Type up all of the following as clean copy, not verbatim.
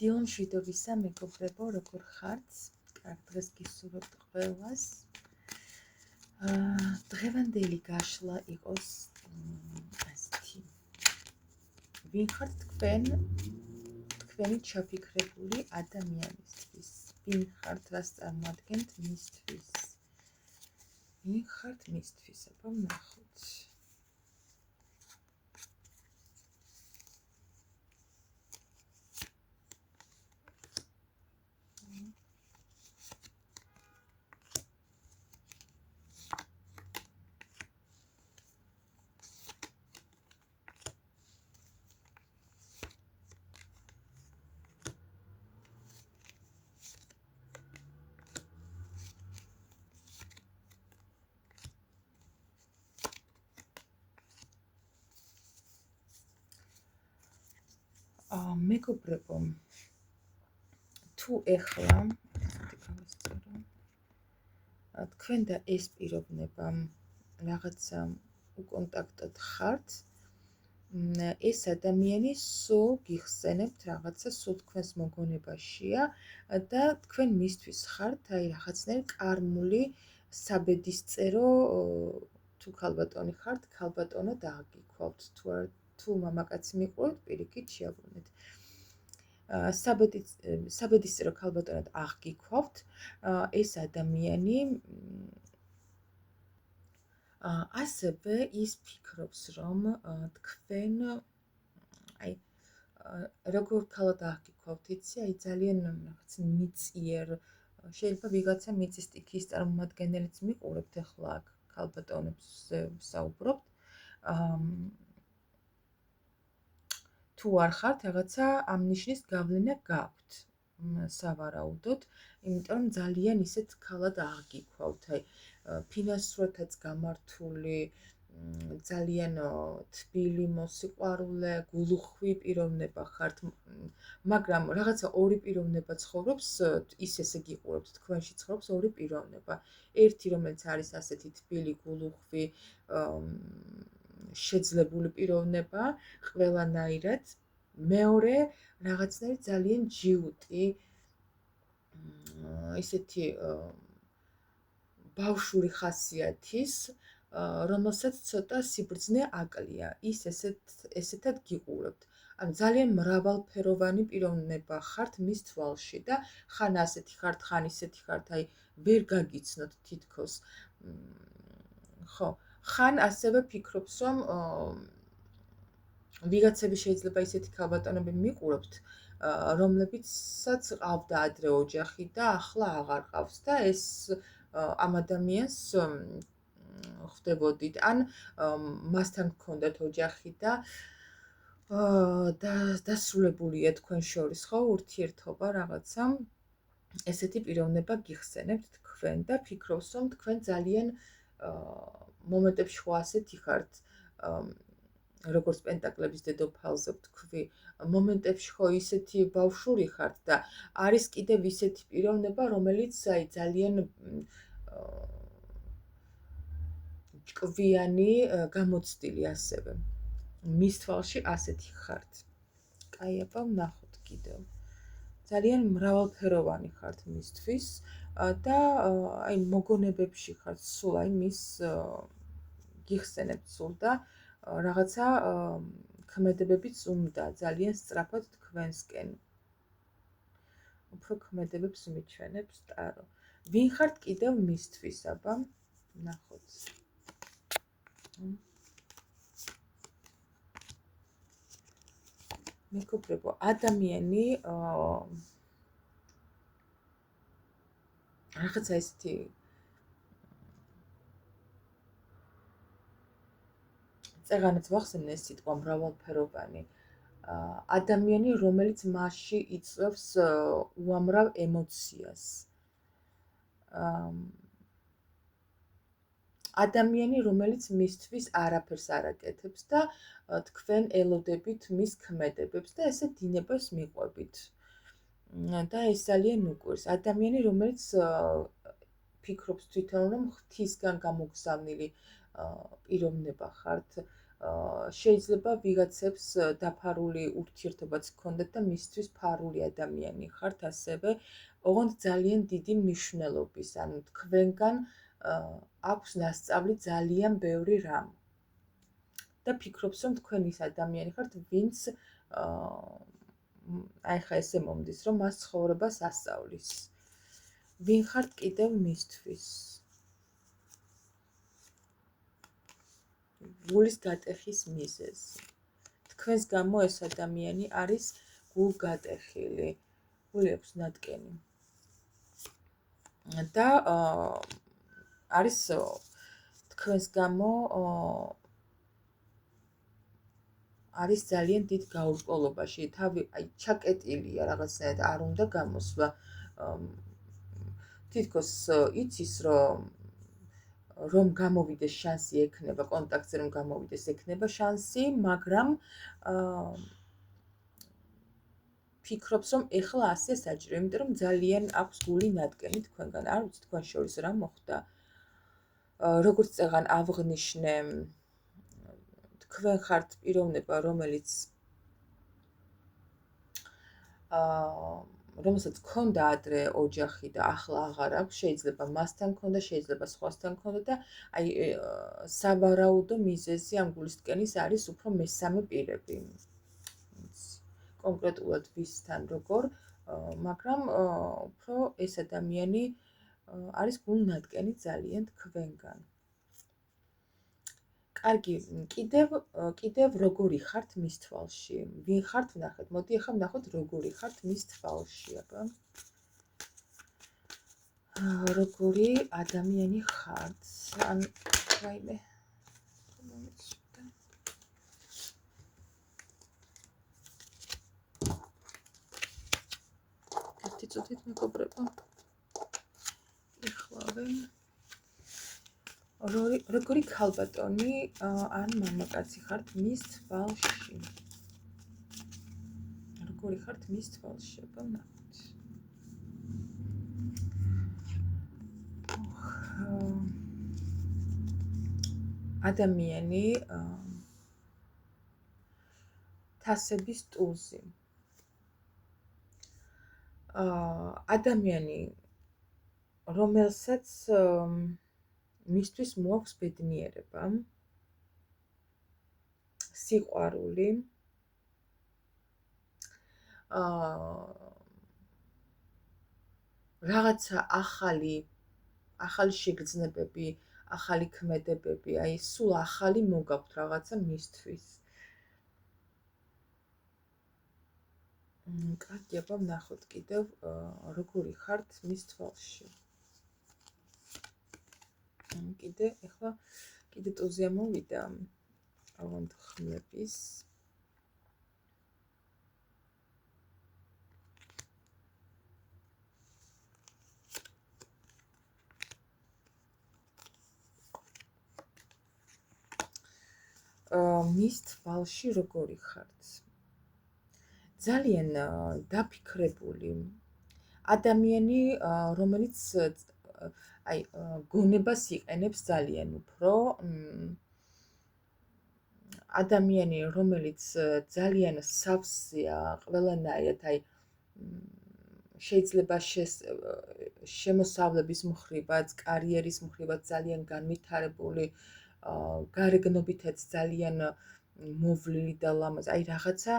დილომშვიდობისა მეგობრებო, როგორ ხართ? კარგ დღეს გისურვებთ ყველას. დღევანდელი გაშლა იყოს ასეთი. ვინ ხართ თქვენი ჩაფიქრებული ადამიანისთვის? ვინ ხართ, რას წარმოადგენთ მისთვის? ვინ ხართ მისთვის? აბა ვნახოთ. მეგობრებო, თუ ეხლა თქვენ და ეს პიროვნება რაღაცა უკონტაქტოდ ხართ, ეს ადამიანი სულ გიხსენებთ რაღაცა, სულ თქვენს მოგონებაშია და თქვენ მისთვის ხართ აი რაღაცნაირი კარმული საბედისწერო, თუ ქალბატონი ხართ, ქალბატონო დააგიქვავთ, თუ მამაკაცი მიყვრეთ, პირიქით შეაბრუნეთ. საბედისწერო ქალბატონად აღგიქვავთ, ეს ადამიანი ასევე ის ფიქრობს, რომ თქვენ აი როგორ ქალად აღგიქვავთ, იცი, აი ძალიან რაღაც მიწიერ, შეიძლება ვიღაცა მიწის სტიქიის წარმომადგენელიც მიყურებთ, ახლა აქ ქალბატონებს საუბრობთ. თუ არ ხართ, რაღაცა ამ ნიშნის გავლენა გაქვთ სავარაუდოდ, იმიტომ რომ ძალიან ისეთ ქალად აღგიქვავთ, აი ფინანსურათაც გამართული, ძალიან თბილი, მოსიყვარულე, გულუხვი პიროვნება ხართ, მაგრამ რაღაცა ორი პიროვნება ცხოვრობს, ის ესე გიყურებთ, თქვენში ცხოვრობს ორი პიროვნება. ერთი, რომელიც არის ასეთი თბილი, გულუხვი, შეძლებული პიროვნება, ყველანაირად. მეორე, რაღაცნაირი ძალიან ჯიუტი, ისეთი ბავშვური ხასიათის, რომელსაც ცოტა სიბრძნე აკლია. ის ესეთად გიყურებთ. ანუ ძალიან მრავალფეროვანი პიროვნება ხართ მის თვალში და ხან ასეთი ხართ, ხან ისეთი ხართ, აი ვერ გაგიცნოთ თითქოს. ხო, ხან ასევე ფიქრობს, რომ ვიღაცები შეიძლება ისეთი ქალბატონები მიყურებთ, რომლებიცაც ყავდა ადრე ოჯახი და ახლა აღარ ყავს და ეს ამ ადამიანს ხვდებოდით, ან მასთან გქონდათ ოჯახი და დასრულებულია თქვენ შორის, ხო, ურთიერთობა რაღაცა. ესეთი პიროვნება გიხსენებთ თქვენ და ფიქრობს, რომ თქვენ ძალიან მომენტებში ხო ასეთი ხართ, როგორც პენტაკლების დედოფალზე ვთქვი, მომენტებში ხო ისეთი ბავშვური ხართ და არის კიდევ ისეთი პიროვნება, რომელიც აი ძალიან ჭკვიანი, გამოცდილი ასევე. მის თვალში ასეთი ხართ. კაი, აბა ვნახოთ კიდევ. ძალიან მრავალფეროვანი ხართ მისთვის და აი მოგონებებში ხართ სულ, აი მის გიხსენებთ სულ და რაღაცა ქმედებებიც უნდა ძალიან სწრაფად თქვენსკენ. უფრო ქმედებებს მიჩვენებს ტარო. ვინ ხართ კიდევ მისთვის, აბა ვნახოთ. მეგობრებო, ადამიანი რაღაცა ესეთი წეღანაც ვახსენე ეს სიტყვა მრავალფეროვანი. ადამიანი, რომელიც მასში იწვევს უამრავ ემოციას. ადამიანი, რომელიც მისთვის არაფერს არ აკეთებს და თქვენ ელოდებით მის ქმედებებს და ესე დინებას მიყვებით. და ეს ძალიან უყვირს. ადამიანი, რომელიც ფიქრობს თვითონ, რომ ღვთისგან გამოგზავნილი პიროვნება ხართ, შეიძლება ვიღაცებს დაფარული ურთიერთობაც გქონდეთ და მისთვის ფარული ადამიანი ხართ ასევე, ოღონდ ძალიან დიდი მნიშვნელობის, ანუ თქვენგან აქვს ნასწავლი ძალიან ბევრი რამ. და ფიქრობს, რომ თქვენ ის ადამიანი ხართ, ვინც აი ხა ესე მომდის, რომ მას ცხოვრებას ასწავლის. ვინ ხართ კიდევ მისთვის? გულის გატეხის მიზეზი. თქვენს გამო ეს ადამიანი არის გულგატეხილი. გული აქვს ნატკენი. და არის თქვენს გამო არის ძალიან დიდ გაურკვევლობაში. თავი აი ჩაკეტილია რაღაცნაირად არ უნდა გამოსვლა. თითქოს იცის რომ გამოვიდეს შანსი ექნება კონტაქტზე რომ გამოვიდეს ექნება შანსი, მაგრამ ფიქრობს რომ ეხლა ასე საჭირო, იმიტომ რომ ძალიან აქვს გული ნატკენი თქვენგან. არ ვიცი თქვენ შორის რა მოხდა. როგორც წეგან ავღნიშნე თქვენ ხართ პიროვნება, რომელიც რომელსაც ქონდა ადრე ოჯახი და ახლა აღარ აქვს, შეიძლება მასთან ქონდა, შეიძლება სხვასთან ქონდა და აი სავარაუდო მიზეზი ამ გულისტკენის არის უფრო მესამე პირები. კონკრეტულად ვისთან როგორ, მაგრამ უფრო ეს ადამიანი არის გულნატკენი ძალიან თქვენგან. კარგი, კიდევ როგორი ხართ მის თვალში? ვინ ხართ ვნახეთ? მოდი ახლა ვნახოთ როგორი ხართ მის თვალში, აბა. როგორი ადამიანი ხართ? ან რაიმე მომეცდა. ერთი წუთით მეგობრებო. იხლავენ. როგორი ქალბატონი ან მამაკაცი ხართ მის თვალში? როგორი ხართ მის თვალში? აბა ვნახოთ. ადამიანი თასების ტულზე. ადამიანი რომელსაც მისთვის მოაქვს ბედნიერება, სიყვარული, რაღაცა ახალი შეგრძნებები, ახალი ქმედებები, აი სულ ახალი მოგაქვთ რაღაცა მისთვის. კარგი, აბა ვნახოთ კიდევ როგორი ხართ მის თვალში. ეხლა კიდე ტუზი ამოვიდა ავანთ ხმლების. მის თვალში როგორი ხართ? ძალიან დაფიქრებული ადამიანი, რომელიც აი გონებას იყენებს ძალიან უფრო, ადამიანი, რომელიც ძალიან სავსეა ყველანაირად, აი შეიძლება შემოსავლების მხრივაც, კარიერის მხრივაც ძალიან განვითარებული, გარეგნობითაც ძალიან მოვლილი და ლამაზი, აი რაღაცა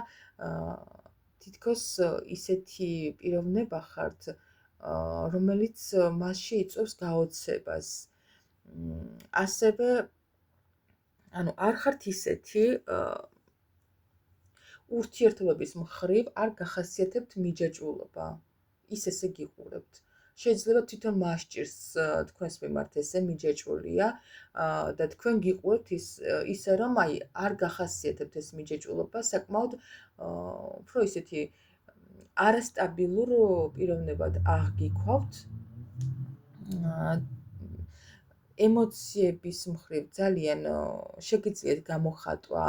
თითქოს ისეთი პიროვნება ხართ, რომელიც მასში იწვევს გაოცებას. ასევე ანუ არ ხართ ისეთი ურთიერთობების მხრივ არ გახასიათებთ მიჯაჭვულობა. ის ესე გიყურებთ. შეიძლება თვითონ მას ჭირს თქვენს მიმართ ესე მიჯაჭვულია და თქვენ გიყურებთ ისე რომ აი არ გახასიათებთ ეს მიჯაჭვულობა, საკმაოდ უფრო ისეთი არასტაბილურ პიროვნებად აღგიქვავთ. ემოციების მხრივ ძალიან შეგიძლიათ გამოხატვა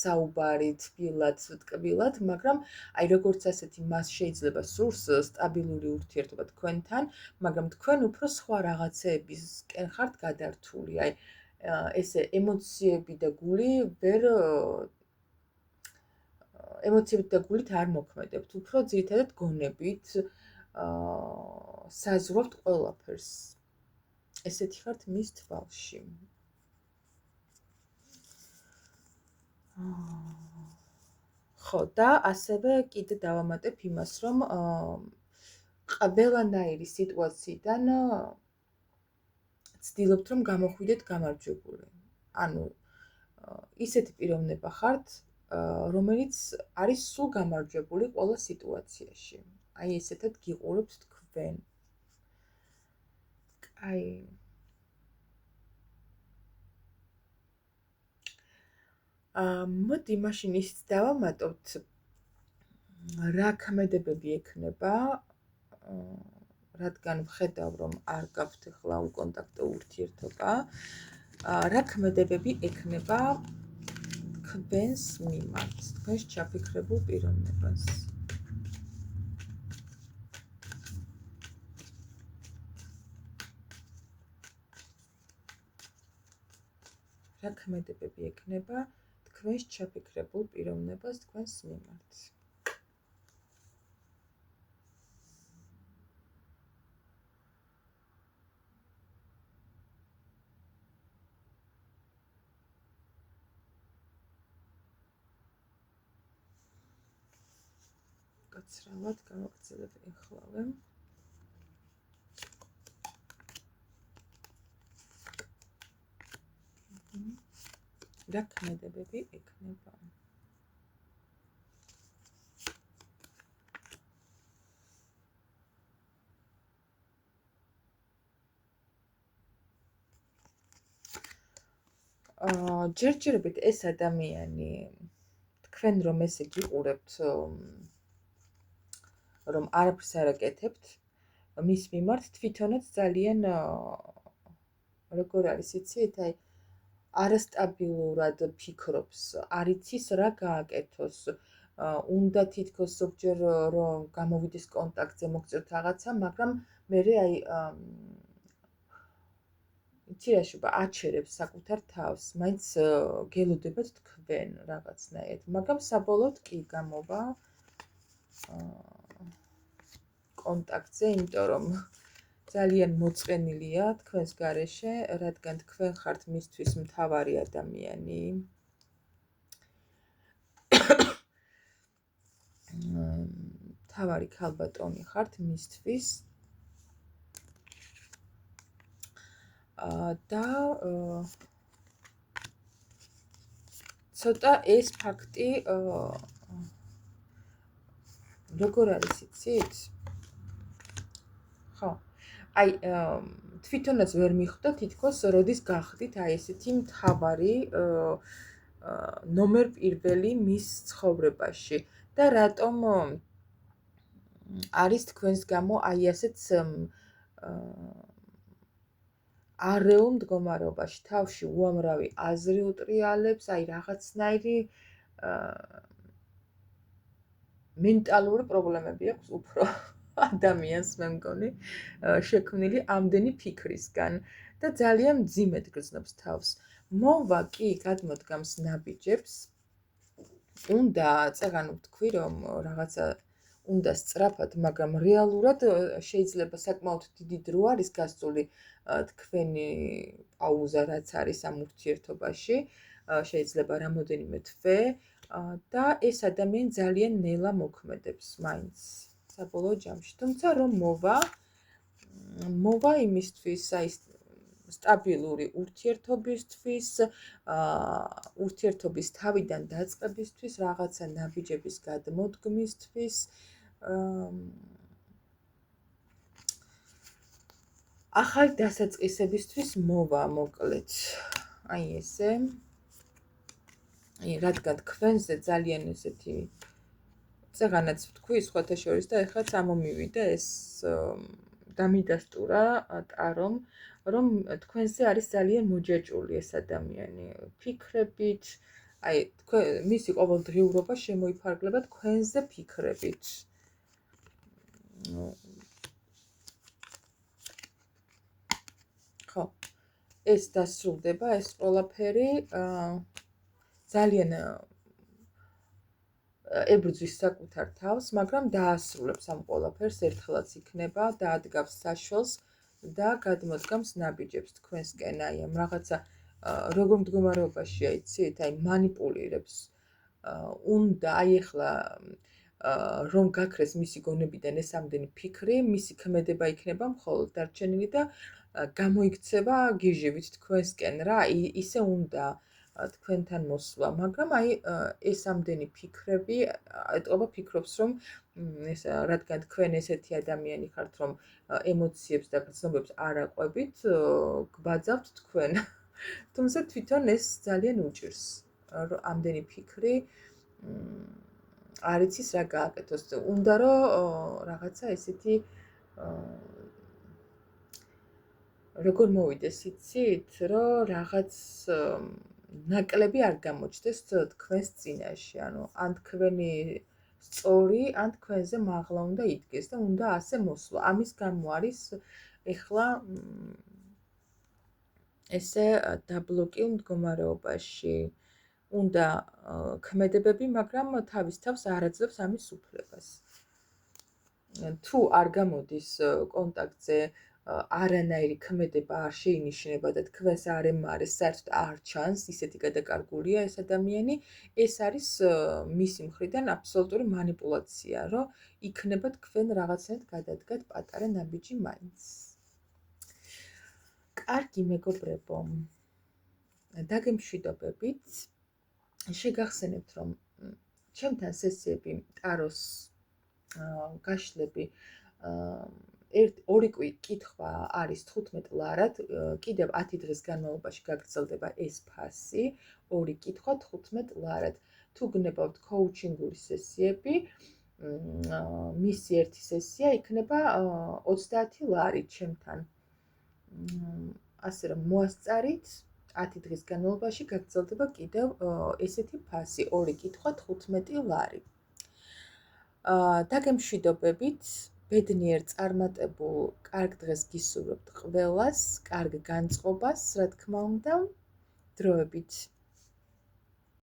საუბარი, თბილად, ტკბილად, მაგრამ აი როგორც ასეთი მას შეიძლება სურს სტაბილური ურთიერთობა თქვენთან, მაგრამ თქვენ უფრო სხვა რაღაცეებისკენ ხართ გადართული. აი ესე ემოციები და გულით არ მოქმედებთ, უფრო ძირითადად გონებით საზღვრავთ ყველაფერს. ესეთი ხართ მის თვალში. ხო, და ასევე კიდე დავამატებ იმას, რომ ყველანაირი სიტუაციიდან ცდილობთ, რომ გამოხვიდეთ გამარჯვებული. ანუ ისეთი პიროვნება ხართ, რომელიც არის სულ გამარჯვებული ყველა სიტუაციაში. აი ესეთად გიყურებთ თქვენ. აი მოდი მაშინ ისიც დავამატოთ, რა ქმედებები ექნება, რადგან ვხედავ, რომ არ გაქვთ ახლა უკონტაქტო ურთიერთობა, რა ქმედებები ექნება თქვენს მიმართ, თქვენს ჩაფიქრებულ პიროვნებას. რა ქმედებები ექნება თქვენს ჩაფიქრებულ პიროვნებას თქვენს მიმართ. გაცრავად გავაგრძელებ ეხლავე. რა ქმედებები ექნება. ჯერჯერობით ეს ადამიანი თქვენ რომ ესე გიყურებთ, რომ არაფერს არ აკეთებთ, მის მიმართ თვითონაც ძალიან როგორ არის იცით, აი არასტაბილურად ფიქრობს, არ იცის რა გააკეთოს, უნდა თითქოს ზოგჯერ რომ გამოვიდეს კონტაქტზე, მოგწერთ რაღაცა, მაგრამ მერე აი იცი აჩერებს საკუთარ თავს, მაინც გელოდებათ თქვენ რაღაცნაირად, მაგრამ საბოლოოდ კი გამოვა კონტაქტზე, იმიტომ რომ ძალიან მოწყენილია თქვენს გარეშე, რადგან თქვენ ხართ მისთვის მთავარი ადამიანი. მთავარი ქალბატონი ხართ მისთვის. და ცოტა ეს ფაქტი როგორ არის იცით? ხო. აი თვითონაც ვერ მიხვდა თითქოს როდის გახდით აი ესეთი მთავარი ნომერ პირველი მის ცხოვრებაში და რატომ არის თქვენს გამო აი ასეც არეულ მდგომარეობაში, თავში უამრავი აზრი უტრიალებს, აი რაღაცნაირი მენტალური პრობლემები აქვს უფრო ადამიანს მე მგონი შექმნილი ამდენი ფიქრისგან და ძალიან მძიმედ გრძნობს თავს. მოვა კი გადმოდგამს ნაბიჯებს, უნდა წეგანო ვთქვი რომ რაღაცა უნდა სწრაფად, მაგრამ რეალურად შეიძლება საკმაოდ დიდი დრო არის გასული თქვენი პაუზა რაც არის ამ ურთიერთობაში, შეიძლება რამოდენიმე თვე და ეს ადამიანი ძალიან ნელა მოქმედებს მაინც საბოლოო ჯამში. თუმცა რომ მოვა იმისთვის, აი სტაბილური ურთიერთობისთვის, ურთიერთობის თავიდან დაწყებისთვის, რაღაცა ნაბიჯების გადმოდგმისთვის, ახალი დასაწყისებისთვის მოვა მოკლედ. აი ესე. აი რადგან თქვენზე ძალიან ესეთი წეგანაც ვთქვი სხვათა შორის და ეხლა წამომივიდა ეს დამიდასტურა ტარომ, რომ თქვენზე არის ძალიან მოჯაჭული ეს ადამიანი ფიქრებით, აი მისი ყოველდღიურობა შემოიფარგლება თქვენზე ფიქრებით. ხო. ეს დასრულდება, ეს ყველაფერი ძალიან ებრძვის საკუთარ თავს, მაგრამ დაასრულებს ამ ყველაფერს, ერთხელაც იქნება, დაადგავს საშველს და გადმოდგამს ნაბიჯებს თქვენსკენ, აი ამ რაღაცა როგორ მდგომარეობაშია, იცით? აი მანიპულირებს. უნდა აი ახლა რომ გაქრეს მისი გონებიდან ეს ამდენი ფიქრი, მისი ქმედება იქნება მხოლოდ დარჩენილი და გამოიქცევა გიჟივით თქვენსკენ რა, ისე უნდა თქვენთან მოსვლა, მაგრამ აი ეს ამდენი ფიქრები ეტყობა ფიქრობს, რომ ეს რადგან თქვენ ესეთი ადამიანი ხართ, რომ ემოციებს და გრძნობებს არ აყვებით, გვბაძავთ თქვენ. თუმცა თვითონ ეს ძალიან უჭირს, რომ ამდენი ფიქრი არ იცის რა გააკეთოს. უნდა რომ რაღაცა ესეთი როგორ მოვიდეს, იცით, რომ რაღაც ნაკლები არ გამოჩნდეს თქვენს წინაშე, ანუ ან თქვენი სწორი, ან თქვენზე მაღლა უნდა იდგეს და უნდა ასე მოსვლა. ამის გამო არის ეხლა ესე დაბლოკილ მდგომარეობაში. უნდა ქმედებები, მაგრამ თავის თავს არ აძლევს ამის უფლებას. თუ არ გამოდის კონტაქტზე არანაირი ქმედება არ შეინიშნება და თქვენს არ ემარეს, საერთოდ არ ჩანს, ისეთი გადაკარგულია ეს ადამიანი, ეს არის მისი მხრიდან აბსოლუტური მანიპულაცია, რომ იქნება თქვენ რაღაცნაირად გადადგათ პატარა ნაბიჯი მაინც. კარგი მეგობრებო, დაგემშვიდობებით. შეგახსენებთ, რომ ჩემთან სესიები ტაროს გაშლები ორი კითხვა არის 15 ლარად, კიდევ 10 დღის განმავლობაში გაგრძელდება ეს ფასი, ორი კითხვა 15 ლარად. თუ გნებავთ კოუჩინგური სესიები, მისი ერთი სესია იქნება 30 ლარი ჩემთან. ასე რომ მოასწარით 10 დღის განმავლობაში გაგრძელდება კიდევ ესეთი ფასი, ორი კითხვა 15 ლარი. დაგემშვიდობებით, ბედნიერ წარმატებულ კარგ დღეს გისურვებთ ყველას, კარგ განწყობას, რა თქმა უნდა, დროებით.